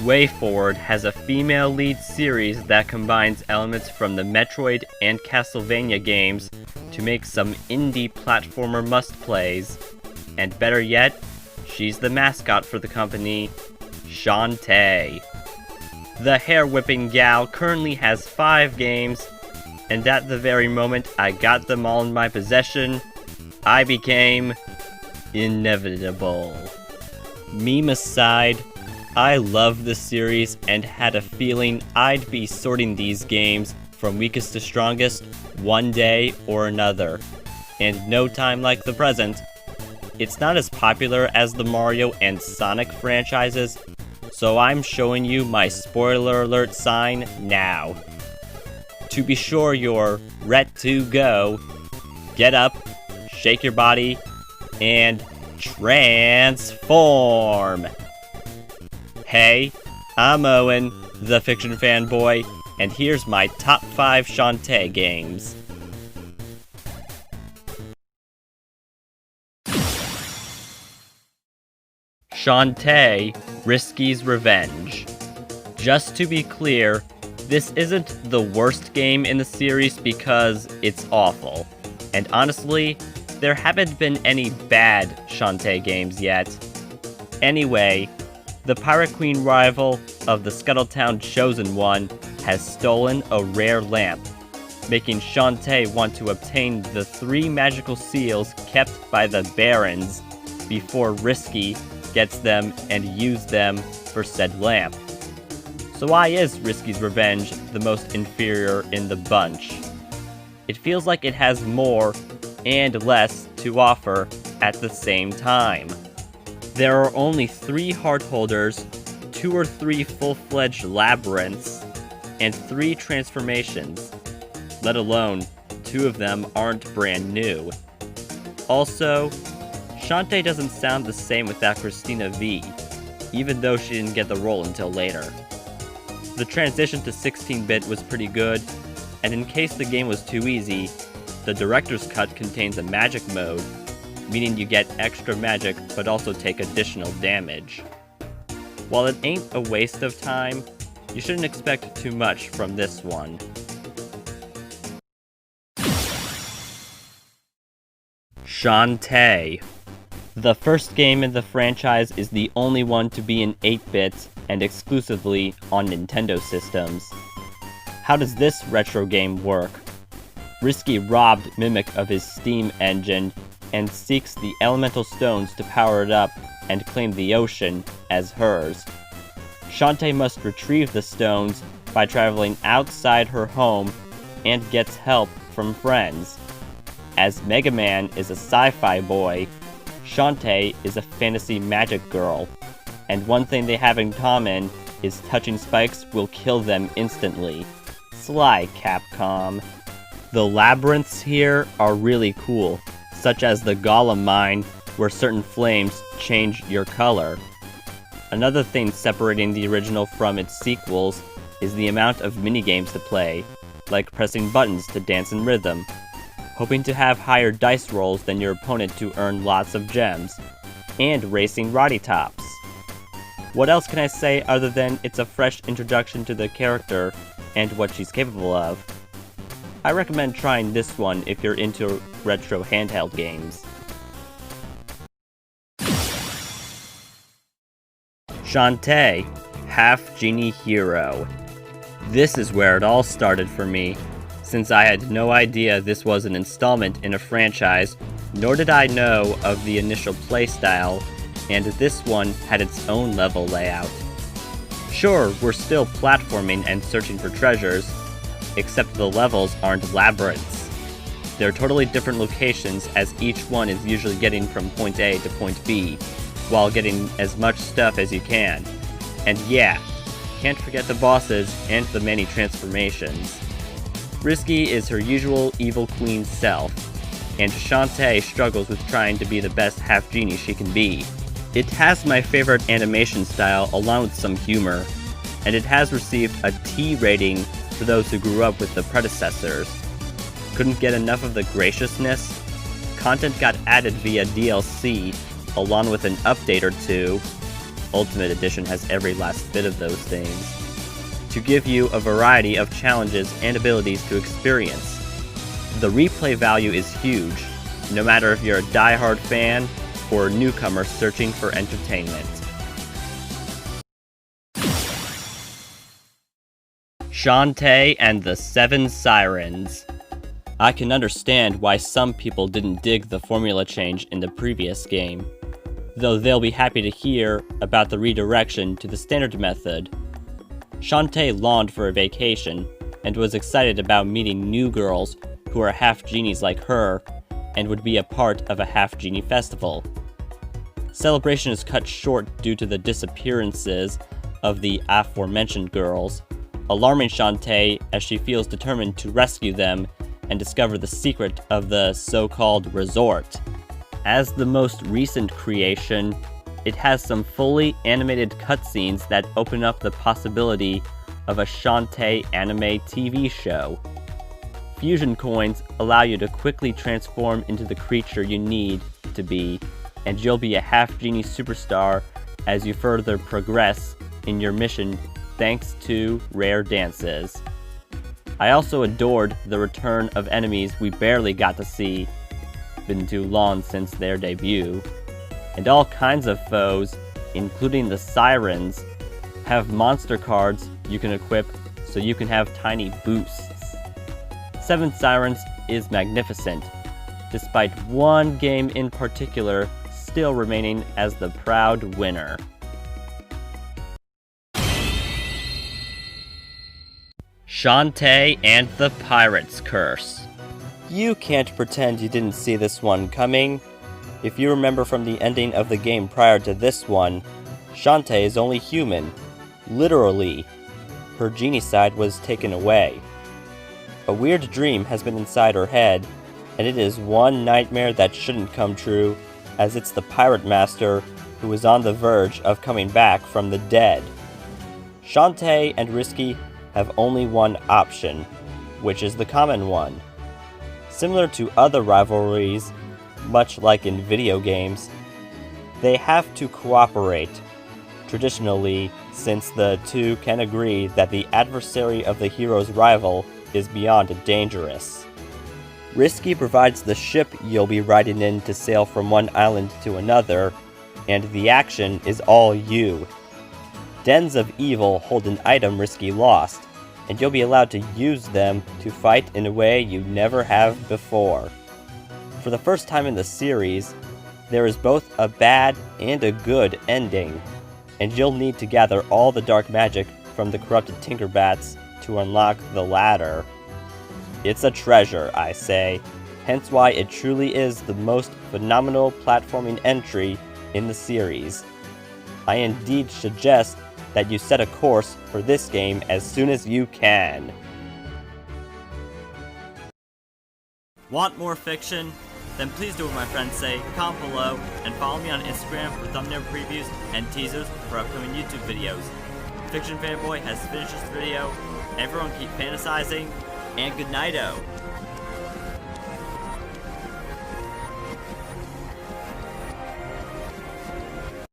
Wayforward has a female lead series that combines elements from the Metroid and Castlevania games to make some indie platformer must-plays. And better yet, she's the mascot for the company, Shantae. The hair-whipping gal currently has 5 games, and at the very moment I got them all in my possession, I became inevitable. Meme aside, I love this series and had a feeling I'd be sorting these games from weakest to strongest one day or another. And no time like the present. It's not as popular as the Mario and Sonic franchises, so I'm showing you my spoiler alert sign now. To be sure you're ready to go, get up, shake your body, and transform! Hey, I'm Owen, the fiction fanboy, and here's my top 5 Shantae games. Shantae, Risky's Revenge. Just to be clear, this isn't the worst game in the series because it's awful. And honestly, there haven't been any bad Shantae games yet. Anyway, the Pirate Queen rival of the Scuttletown Chosen One has stolen a rare lamp, making Shantae want to obtain the 3 magical seals kept by the Barons before Risky gets them and use them for said lamp. So why is Risky's Revenge the most inferior in the bunch? It feels like it has more and less to offer at the same time. There are only 3 heart holders, 2 or 3 full-fledged labyrinths, and 3 transformations, let alone 2 of them aren't brand new. Also, Shantae doesn't sound the same without Christina V, even though she didn't get the role until later. The transition to 16-bit was pretty good, and in case the game was too easy, the director's cut contains a magic mode, meaning you get extra magic but also take additional damage. While it ain't a waste of time, you shouldn't expect too much from this one. Shantae. The first game in the franchise is the only one to be in 8-bit and exclusively on Nintendo systems. How does this retro game work? Risky robbed Mimic of his steam engine and seeks the elemental stones to power it up and claim the ocean as hers. Shantae must retrieve the stones by traveling outside her home and gets help from friends. As Mega Man is a sci-fi boy, Shantae is a fantasy magic girl, and one thing they have in common is touching spikes will kill them instantly. Sly, Capcom. The labyrinths here are really cool, such as the Golem Mine, where certain flames change your color. Another thing separating the original from its sequels is the amount of minigames to play, like pressing buttons to dance in rhythm, hoping to have higher dice rolls than your opponent to earn lots of gems, and racing Roddy Tops. What else can I say other than it's a fresh introduction to the character and what she's capable of? I recommend trying this one if you're into retro handheld games. Shantae, HalfGenie Hero. This is where it all started for me, since I had no idea this was an installment in a franchise, nor did I know of the initial playstyle, and this one had its own level layout. Sure, we're still platforming and searching for treasures, except the levels aren't labyrinths. They're totally different locations, as each one is usually getting from point A to point B, while getting as much stuff as you can. And yeah, can't forget the bosses and the many transformations. Risky is her usual evil queen self, and Shantae struggles with trying to be the best half-genie she can be. It has my favorite animation style along with some humor, and it has received a T rating for those who grew up with the predecessors. Couldn't get enough of the graciousness? Content got added via DLC, along with an update or 2. Ultimate Edition has every last bit of those things, to give you a variety of challenges and abilities to experience. The replay value is huge, no matter if you're a die-hard fan or a newcomer searching for entertainment. Shantae and the 7 Sirens. I can understand why some people didn't dig the formula change in the previous game, though they'll be happy to hear about the redirection to the standard method. Shantae longed for a vacation, and was excited about meeting new girls who are half-genies like her, and would be a part of a half-genie festival. Celebration is cut short due to the disappearances of the aforementioned girls, alarming Shantae as she feels determined to rescue them and discover the secret of the so-called resort. As the most recent creation, it has some fully animated cutscenes that open up the possibility of a Shantae anime TV show. Fusion coins allow you to quickly transform into the creature you need to be, and you'll be a half-genie superstar as you further progress in your mission thanks to rare dances. I also adored the return of enemies we barely got to see, been too long since their debut, and all kinds of foes, including the Sirens, have monster cards you can equip so you can have tiny boosts. 7 Sirens is magnificent, despite one game in particular still remaining as the proud winner. Shantae and the Pirate's Curse. You can't pretend you didn't see this one coming. If you remember from the ending of the game prior to this one, Shantae is only human. Literally. Her genie side was taken away. A weird dream has been inside her head, and it is one nightmare that shouldn't come true, as it's the Pirate Master who is on the verge of coming back from the dead. Shantae and Risky have only one option, which is the common one. Similar to other rivalries, much like in video games, they have to cooperate, traditionally, since the two can agree that the adversary of the hero's rival is beyond dangerous. Risky provides the ship you'll be riding in to sail from one island to another, and the action is all you. Dens of Evil hold an item Risky lost, and you'll be allowed to use them to fight in a way you never have before. For the first time in the series, there is both a bad and a good ending, and you'll need to gather all the dark magic from the corrupted Tinkerbats to unlock the latter. It's a treasure, I say, hence why it truly is the most phenomenal platforming entry in the series. I indeed suggest that you set a course for this game as soon as you can. Want more fiction? Then please do what my friends say, comment below, and follow me on Instagram for thumbnail previews and teasers for upcoming YouTube videos. Fiction Fanboy has finished this video. Everyone keep fantasizing, and good night-o.